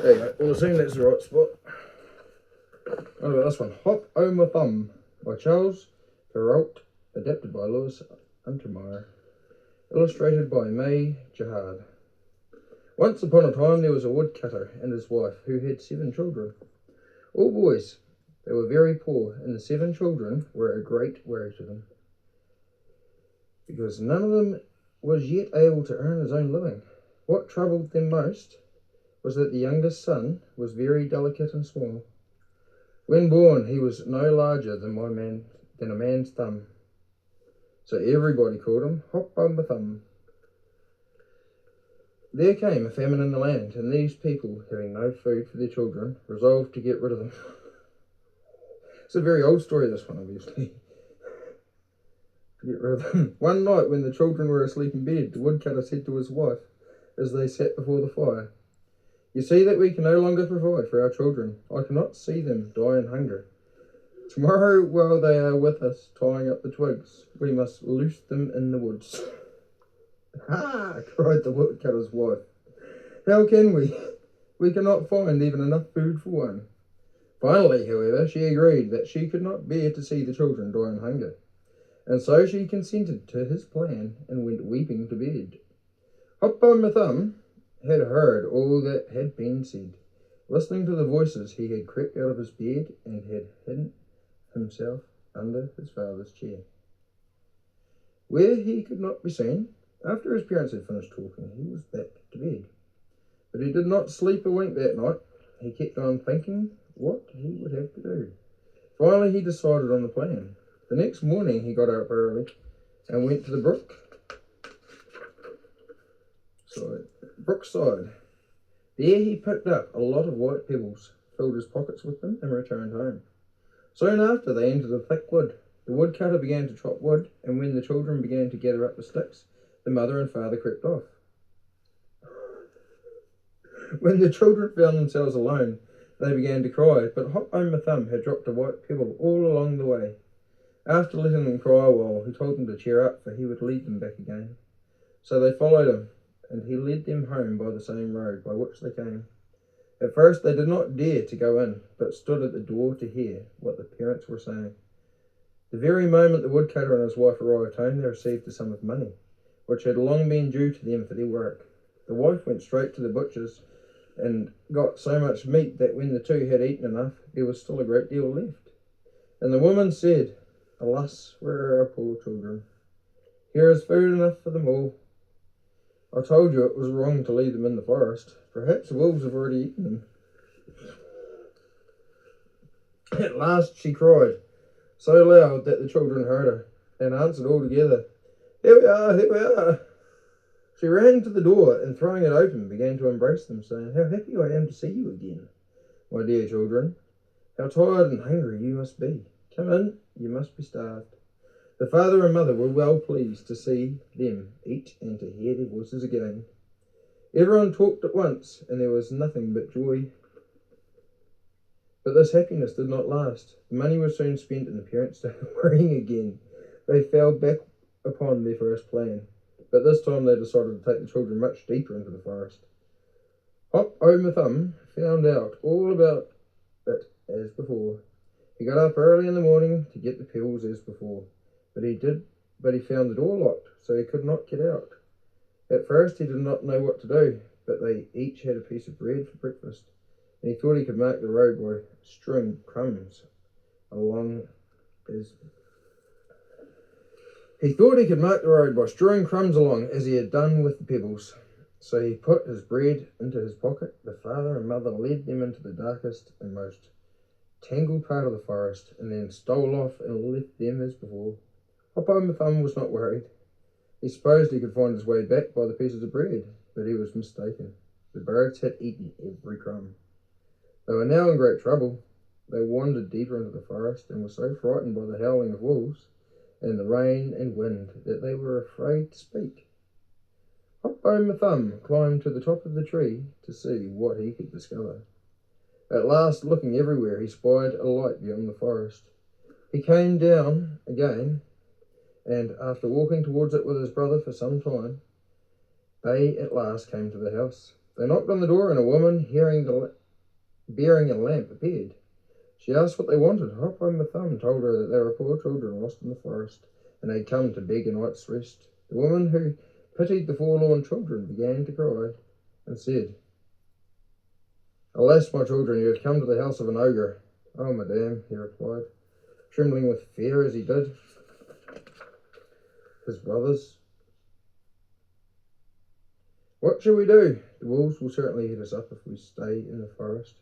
There you go. We'll assume that's the right spot. What about this one? Hop O' My Thumb by Charles Perrault, adapted by Lewis Untermeyer, illustrated by May Jihad. Once upon a time there was a woodcutter and his wife who had 7 children, all boys. They were very poor, and the 7 children were a great worry to them, because none of them was yet able to earn his own living. What troubled them most was that the youngest son was very delicate and small. When born, he was no larger than a man's thumb, so everybody called him Hop O' My Thumb. There came a famine in the land, and these people, having no food for their children, resolved to get rid of them. It's a very old story, this one, obviously. To get rid of them. One night, when the children were asleep in bed, the woodcutter said to his wife, as they sat before the fire, "You see that we can no longer provide for our children. I cannot see them die in hunger. Tomorrow, while they are with us, tying up the twigs, we must loose them in the woods." "Ha!" cried the woodcutter's wife. "How can we? We cannot find even enough food for one." Finally, however, she agreed that she could not bear to see the children die in hunger, and so she consented to his plan and went weeping to bed. Hop O' My Thumb had heard all that had been said. Listening to the voices, he had crept out of his bed and had hidden himself under his father's chair, where he could not be seen. After his parents had finished talking, he was back to bed. But he did not sleep a wink that night. He kept on thinking what he would have to do. Finally, he decided on the plan. The next morning, he got up early and went to the brookside. There he picked up a lot of white pebbles, filled his pockets with them, and returned home. Soon after, they entered a thick wood. The woodcutter began to chop wood, and when the children began to gather up the sticks, the mother and father crept off. When the children found themselves alone, they began to cry, but Hop O' My Thumb had dropped a white pebble all along the way. After letting them cry a while, he told them to cheer up, for he would lead them back again. So they followed him, and he led them home by the same road by which they came. At first they did not dare to go in, but stood at the door to hear what the parents were saying. The very moment the woodcutter and his wife arrived home, they received a sum of money, which had long been due to them for their work. The wife went straight to the butcher's and got so much meat that when the two had eaten enough, there was still a great deal left. And the woman said, "Alas, where are our poor children? Here is food enough for them all. I told you it was wrong to leave them in the forest. Perhaps the wolves have already eaten them." At last she cried, so loud that the children heard her, and answered all together, "Here we are, here we are." She ran to the door, and throwing it open, began to embrace them, saying, "How happy I am to see you again, my dear children. How tired and hungry you must be. Come in, you must be starved." The father and mother were well pleased to see them eat and to hear their voices again. Everyone talked at once, and there was nothing but joy. But this happiness did not last. The money was soon spent, and the parents started worrying again. They fell back upon their first plan, but this time they decided to take the children much deeper into the forest. Hop O' My Thumb found out all about it as before. He got up early in the morning to get the pebbles as before, but he found the door locked, so he could not get out. At first he did not know what to do, but they each had a piece of bread for breakfast, and he thought he could mark the road by strewing crumbs along as he had done with the pebbles. So he put his bread into his pocket. The father and mother led them into the darkest and most tangled part of the forest, and then stole off and left them as before. Hop O' My Thumb was not worried. He supposed he could find his way back by the pieces of bread, but he was mistaken. The birds had eaten every crumb. They were now in great trouble. They wandered deeper into the forest, and were so frightened by the howling of wolves and the rain and wind that they were afraid to speak. Hop O' My Thumb climbed to the top of the tree to see what he could discover. At last, looking everywhere, he spied a light beyond the forest. He came down again, and after walking towards it with his brother for some time, they at last came to the house. They knocked on the door, and a woman, bearing a lamp, appeared. She asked what they wanted. Hop o' my Thumb told her that they were poor children lost in the forest, and they'd come to beg a night's rest. The woman, who pitied the forlorn children, began to cry, and said, "Alas, my children, you have come to the house of an ogre." "Oh, madame," he replied, trembling with fear as he did. His brothers. "What shall we do? The wolves will certainly eat us up if we stay in the forest,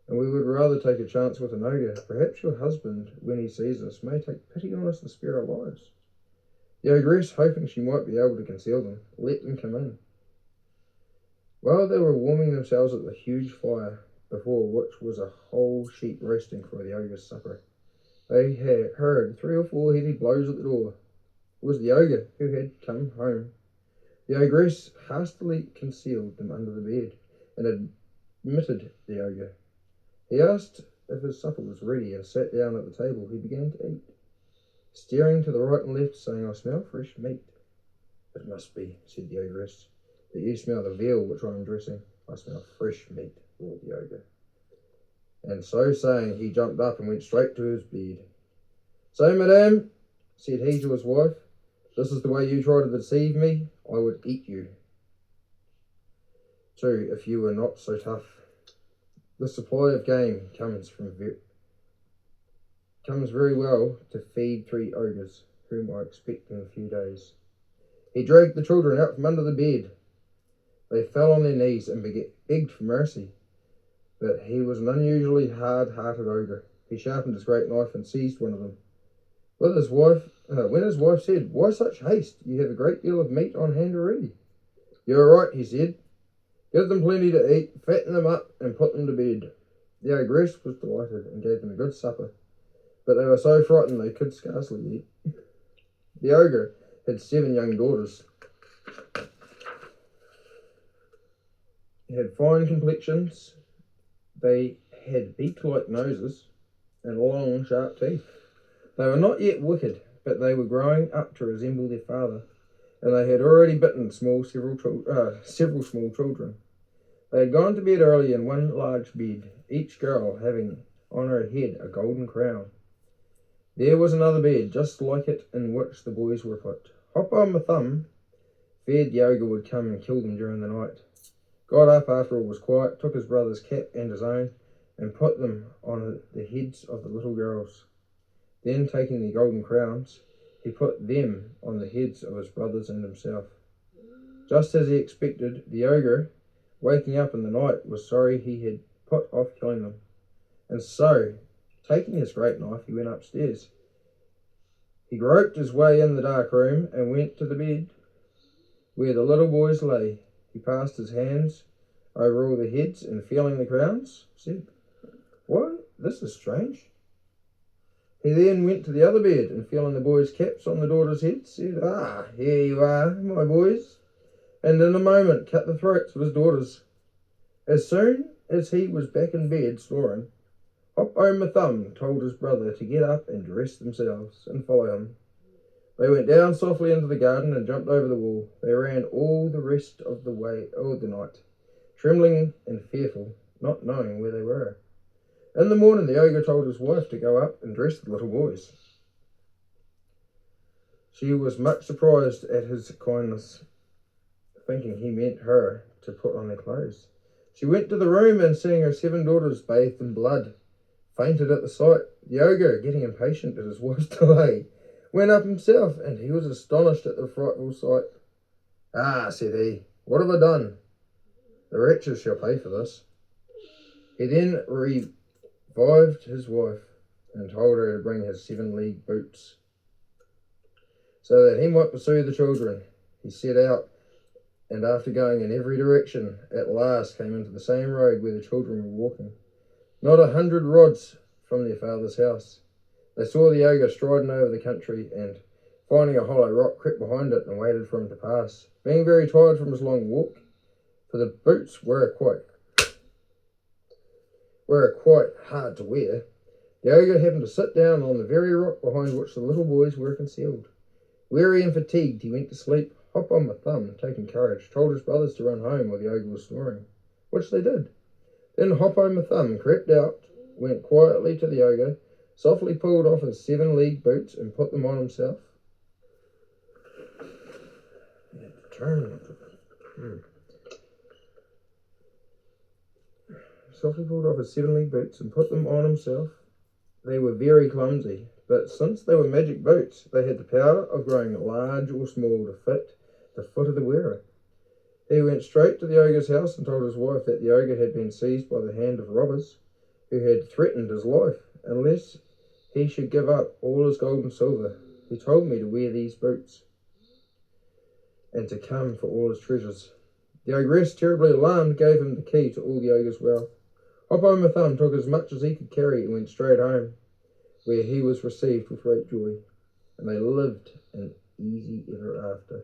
and we would rather take a chance with an ogre. Perhaps your husband, when he sees us, may take pity on us and spare our lives." The ogress, hoping she might be able to conceal them, let them come in. While they were warming themselves at the huge fire, before which was a whole sheep roasting for the ogre's supper, they had heard 3 or 4 heavy blows at the door. It was the ogre, who had come home. The ogress hastily concealed them under the bed, and admitted the ogre. He asked if his supper was ready, and sat down at the table. He began to eat, staring to the right and left, saying, "I smell fresh meat." "It must be," said the ogress, "that you smell the veal which I am dressing." "I smell fresh meat," roared the ogre. And so saying, he jumped up and went straight to his bed. "So, madame," said he to his wife, "this is the way you try to deceive me. I would eat you, too, if you were not so tough. The supply of game comes very well to feed 3 ogres, whom I expect in a few days." He dragged the children out from under the bed. They fell on their knees and begged for mercy, but he was an unusually hard-hearted ogre. He sharpened his great knife and seized one of them. When his wife said, "Why such haste? You have a great deal of meat on hand already." "You are right," he said. "Give them plenty to eat, fatten them up, and put them to bed." The ogress was delighted and gave them a good supper, but they were so frightened they could scarcely eat. The ogre had 7 young daughters. They had fine complexions. They had beak-like noses and long, sharp teeth. They were not yet wicked, but they were growing up to resemble their father, and they had already bitten several small children. They had gone to bed early in one large bed, each girl having on her head a golden crown. There was another bed, just like it, in which the boys were put. Hop o' my Thumb feared the ogre would come and kill them during the night. Got up after all was quiet, took his brother's cap and his own, and put them on the heads of the little girls. Then, taking their golden crowns, he put them on the heads of his brothers and himself. Just as he expected, the ogre, waking up in the night, was sorry he had put off killing them, and so, taking his great knife, he went upstairs. He groped his way in the dark room and went to the bed where the little boys lay. He passed his hands over all the heads, and feeling the crowns, said, "Why, this is strange." He then went to the other bed, and feeling the boys' caps on the daughters' heads, said, "Ah, here you are, my boys," and in a moment cut the throats of his daughters. As soon as he was back in bed snoring, Hop o' my Thumb told his brother to get up and dress themselves and follow him. They went down softly into the garden and jumped over the wall. They ran all the rest of the night, trembling and fearful, not knowing where they were. In the morning, the ogre told his wife to go up and dress the little boys. She was much surprised at his kindness, thinking he meant her to put on their clothes. She went to the room, and seeing her 7 daughters bathed in blood, fainted at the sight. The ogre, getting impatient at his wife's delay, went up himself, and he was astonished at the frightful sight. "Ah," said he, "what have I done? The wretches shall pay for this." He then revived his wife, and told her to bring his 7-league boots, so that he might pursue the children. He set out, and after going in every direction, at last came into the same road where the children were walking, not 100 rods from their father's house. They saw the ogre striding over the country, and, finding a hollow rock, crept behind it and waited for him to pass. Being very tired from his long walk, for the boots were quite hard to wear, the ogre happened to sit down on the very rock behind which the little boys were concealed. Weary and fatigued, he went to sleep. Hop o' my Thumb, taking courage, told his brothers to run home while the ogre was snoring. which they did. Then Hop O' My Thumb crept out, went quietly to the ogre, softly pulled off his 7-league boots and put them on himself. Softly pulled off his 7-league boots and put them on himself. They were very clumsy, but since they were magic boots, they had the power of growing large or small to fit the foot of the wearer. He went straight to the ogre's house and told his wife that the ogre had been seized by the hand of robbers who had threatened his life unless he should give up all his gold and silver. He told me to wear these boots and to come for all his treasures. The ogress, terribly alarmed, gave him the key to all the ogre's wealth. Hop O' My Thumb took as much as he could carry and went straight home, where he was received with great joy, and they lived in easy ever after.